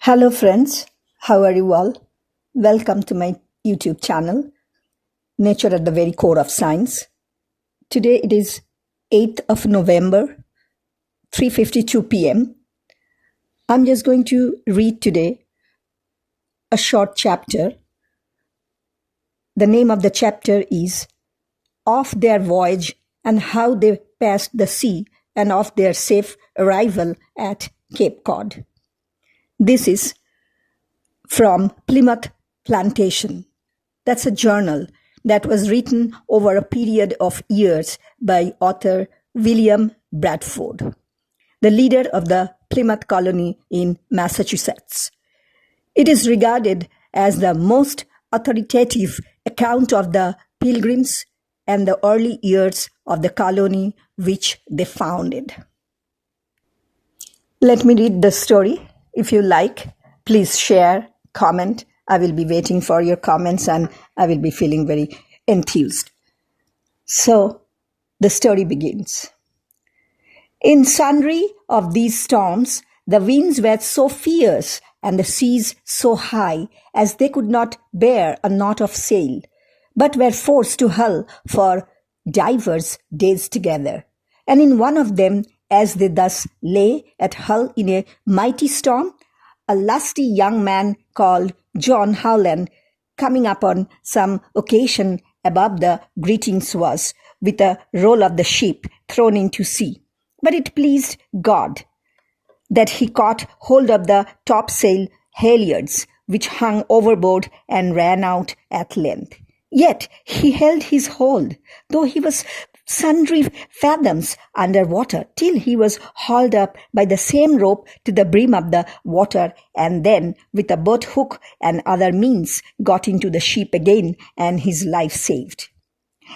Hello friends, how are you all? Welcome to my YouTube channel, Nature at the Very Core of Science. Today it is 8th of November, 3:52 p.m. I'm just going to read today a short chapter. The name of the chapter is Of Their Voyage and How They Passed the Sea and of Their Safe Arrival at Cape Cod. This is from Plymouth Plantation. That's a journal that was written over a period of years by author William Bradford, the leader of the Plymouth colony in Massachusetts. It is regarded as the most authoritative account of the Pilgrims and the early years of the colony which they founded. Let me read the story. If you like, please share, comment. I will be waiting for your comments and I will be feeling very enthused. So, the story begins. In sundry of these storms, the winds were so fierce and the seas so high as they could not bear a knot of sail, but were forced to hull for divers days together. And in one of them, as they thus lay at hull in a mighty storm, a lusty young man called John Howland, coming upon some occasion above the greetings was, with a roll of the ship thrown into sea. But it pleased God that he caught hold of the topsail halyards, which hung overboard and ran out at length. Yet he held his hold, though he was sundry fathoms under water, till he was hauled up by the same rope to the brim of the water, and then with a boat hook and other means got into the ship again, and his life saved.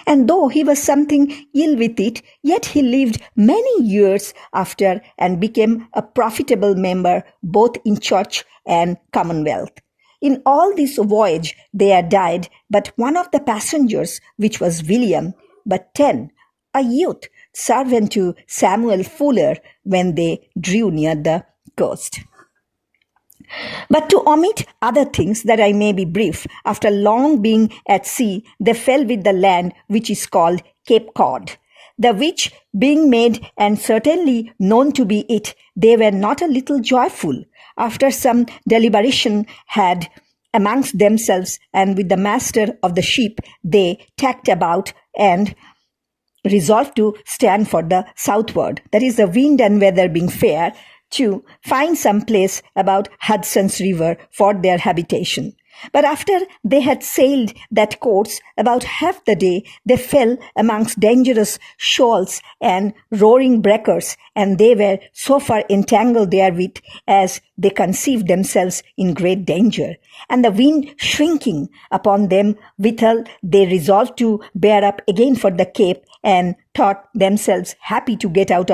And though he was something ill with it, yet he lived many years after and became a profitable member both in church and commonwealth. In all this voyage there died but one of the passengers, which was William, but 10, a youth, servant to Samuel Fuller, when they drew near the coast. But to omit other things, that I may be brief, after long being at sea, they fell with the land which is called Cape Cod, the which being made and certainly known to be it, they were not a little joyful, after some deliberation had amongst themselves, and with the master of the ship they tacked about and resolved to stand for the southward, that is, the wind and weather being fair, to find some place about Hudson's River for their habitation. But after they had sailed that course about half the day, they fell amongst dangerous shoals and roaring breakers, and they were so far entangled therewith as they conceived themselves in great danger. And the wind shrinking upon them withal, they resolved to bear up again for the Cape, and thought themselves happy to get out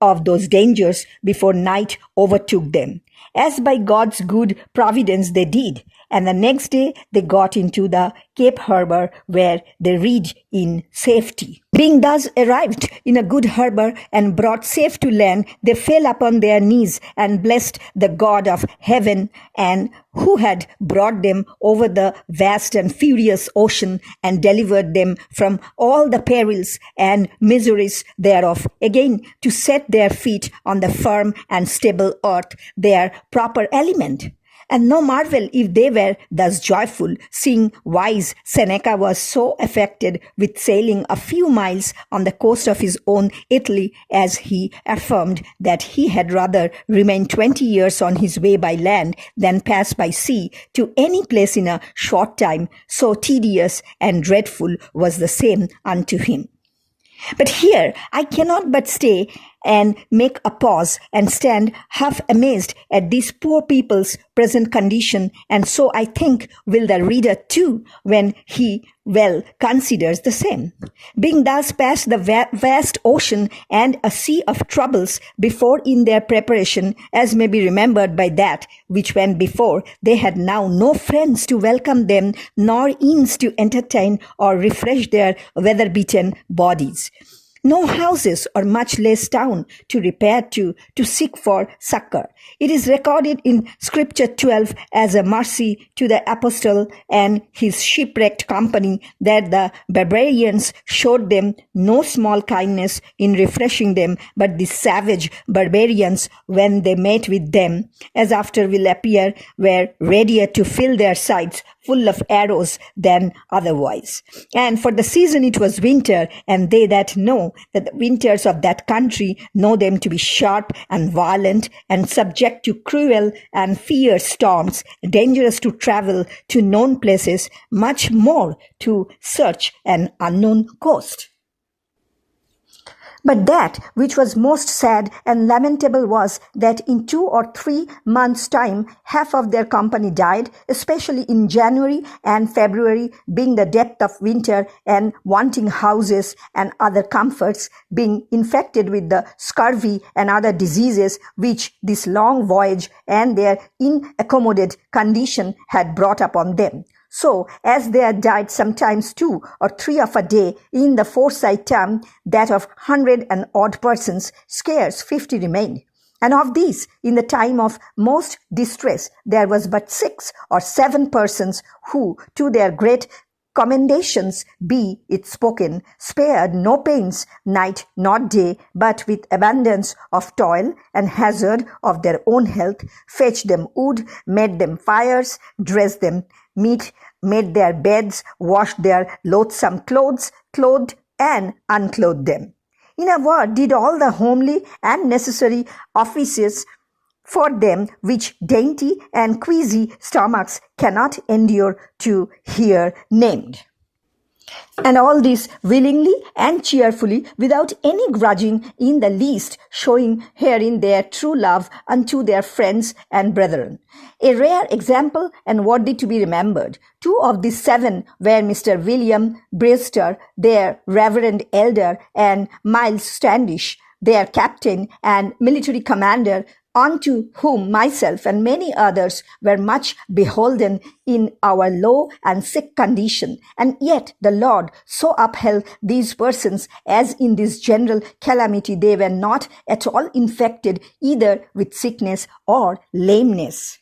of those dangers before night overtook them, as by God's good providence they did. And the next day they got into the Cape Harbor, where they read in safety. Being thus arrived in a good harbor and brought safe to land, they fell upon their knees and blessed the God of heaven, and who had brought them over the vast and furious ocean and delivered them from all the perils and miseries thereof, again to set their feet on the firm and stable earth, their proper element. And no marvel if they were thus joyful, seeing wise Seneca was so affected with sailing a few miles on the coast of his own Italy, as he affirmed that he had rather remain 20 years on his way by land than pass by sea to any place in a short time, so tedious and dreadful was the same unto him. But here I cannot but stay and make a pause and stand half amazed at these poor people's present condition, and so I think will the reader too, when he well considers the same. Being thus past the vast ocean and a sea of troubles before in their preparation, as may be remembered by that which went before, they had now no friends to welcome them, nor inns to entertain or refresh their weather-beaten bodies. no houses or much less town to repair to seek for succor. It is recorded in Scripture 12 as a mercy to the apostle and his shipwrecked company that the barbarians showed them no small kindness in refreshing them, but the savage barbarians, when they met with them, as after will appear, were readier to fill their sides full of arrows than otherwise. And for the season it was winter, and they that know that the winters of that country know them to be sharp and violent and subject to cruel and fierce storms, dangerous to travel to known places, much more to search an unknown coast. But that which was most sad and lamentable was that in 2 or 3 months' time, half of their company died, especially in January and February, being the depth of winter and wanting houses and other comforts, being infected with the scurvy and other diseases which this long voyage and their inaccommodated condition had brought upon them. So, as there died sometimes 2 or 3 of a day in the foresight term, that of 100 and odd persons, scarce 50 remained. And of these, in the time of most distress, there was but 6 or 7 persons who, to their great commendations be it spoken, spared no pains, night nor day, but with abundance of toil and hazard of their own health, fetched them wood, made them fires, dressed them meat, made their beds, washed their loathsome clothes, clothed and unclothed them. In a word, did all the homely and necessary offices for them which dainty and queasy stomachs cannot endure to hear named. And all this willingly and cheerfully, without any grudging in the least, showing herein their true love unto their friends and brethren. A rare example and worthy to be remembered. 2 of the 7 were Mr. William Brewster, their reverend elder, and Miles Standish, their captain and military commander, unto whom myself and many others were much beholden in our low and sick condition. And yet the Lord so upheld these persons as in this general calamity they were not at all infected either with sickness or lameness.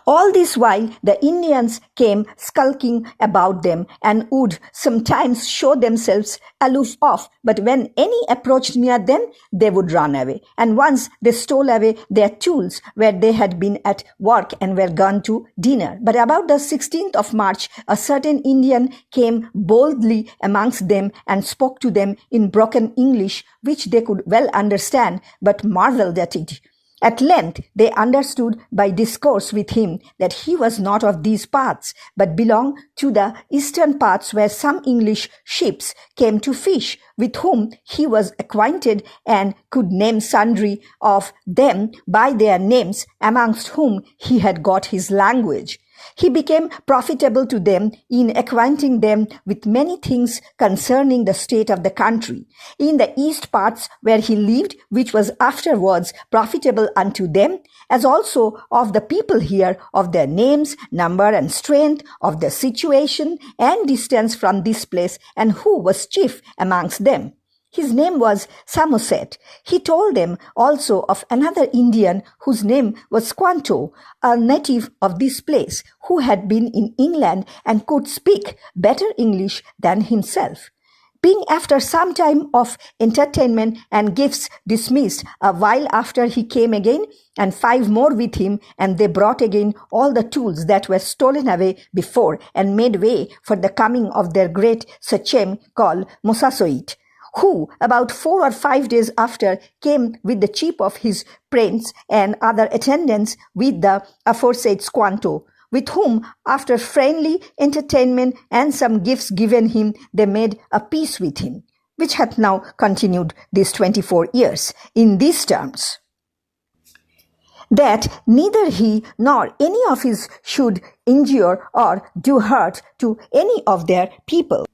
All this while the Indians came skulking about them and would sometimes show themselves aloof off, but when any approached near them, they would run away. And once they stole away their tools where they had been at work and were gone to dinner. But about the 16th of March, a certain Indian came boldly amongst them and spoke to them in broken English, which they could well understand, but marveled at it. At length they understood by discourse with him that he was not of these parts, but belonged to the eastern parts where some English ships came to fish, with whom he was acquainted and could name sundry of them by their names, amongst whom he had got his language. He became profitable to them in acquainting them with many things concerning the state of the country. In the east parts where he lived, which was afterwards profitable unto them, as also of the people here, of their names, number and strength, of their situation and distance from this place, and who was chief amongst them. His name was Samoset. He told them also of another Indian whose name was Squanto, a native of this place, who had been in England and could speak better English than himself. Being after some time of entertainment and gifts dismissed, a while after he came again, and 5 more with him, and they brought again all the tools that were stolen away before, and made way for the coming of their great sachem called Mosasoit, who about 4 or 5 days after came with the chief of his prince and other attendants with the aforesaid Squanto, with whom after friendly entertainment and some gifts given him, they made a peace with him, which hath now continued these 24 years in these terms, that neither he nor any of his should injure or do hurt to any of their people.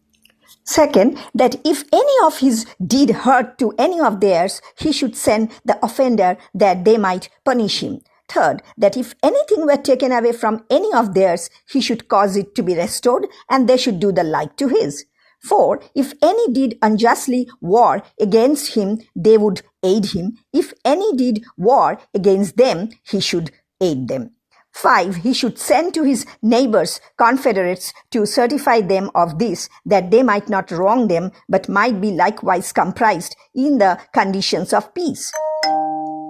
Second, that if any of his did hurt to any of theirs, he should send the offender that they might punish him. Third, that if anything were taken away from any of theirs, he should cause it to be restored, and they should do the like to his. For if any did unjustly war against him, they would aid him. If any did war against them, he should aid them. 5. He should send to his neighbors, confederates, to certify them of this, that they might not wrong them, but might be likewise comprised in the conditions of peace.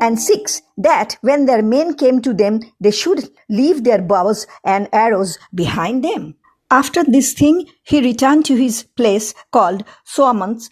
And 6. That when their men came to them, they should leave their bows and arrows behind them. After this thing, he returned to his place called Soamons,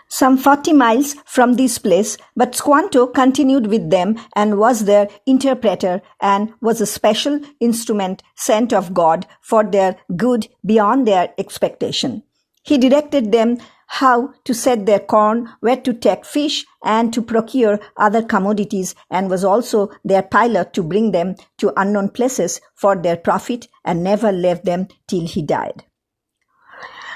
some 40 miles from this place, but Squanto continued with them and was their interpreter and was a special instrument sent of God for their good beyond their expectation. He directed them how to set their corn, where to take fish, and to procure other commodities, and was also their pilot to bring them to unknown places for their profit, and never left them till he died.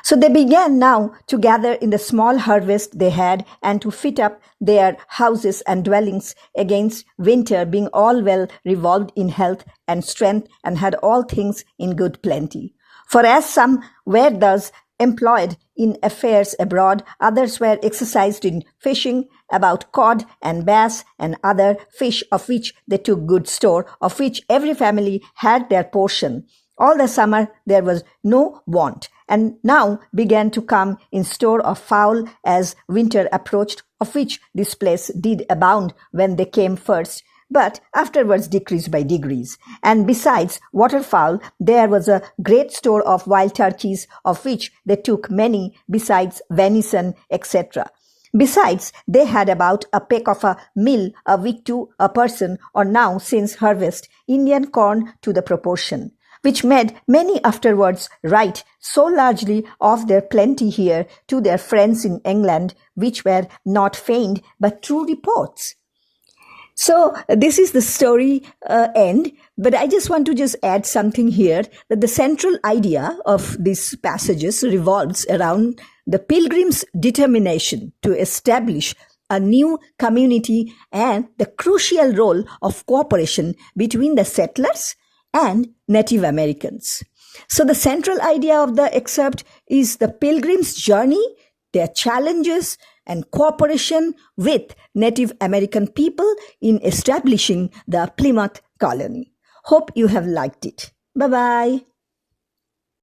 So they began now to gather in the small harvest they had, and to fit up their houses and dwellings against winter, being all well revolved in health and strength, and had all things in good plenty. For as some were thus employed in affairs abroad, others were exercised in fishing, about cod and bass and other fish, of which they took good store, of which every family had their portion. All the summer there was no want, and now began to come in store of fowl as winter approached, of which this place did abound when they came first, but afterwards decreased by degrees. And besides waterfowl, there was a great store of wild turkeys, of which they took many, besides venison, etc. Besides, they had about a peck of a meal a week to a person, or now, since harvest, Indian corn to the proportion, which made many afterwards write so largely of their plenty here to their friends in England, which were not feigned but true reports. So this is the story end, but I just want to just add something here, that the central idea of these passages revolves around the Pilgrims' determination to establish a new community and the crucial role of cooperation between the settlers and Native Americans. So the central idea of the excerpt is the Pilgrims' journey, their challenges, and cooperation with Native American people in establishing the Plymouth colony. Hope you have liked it. Bye-bye.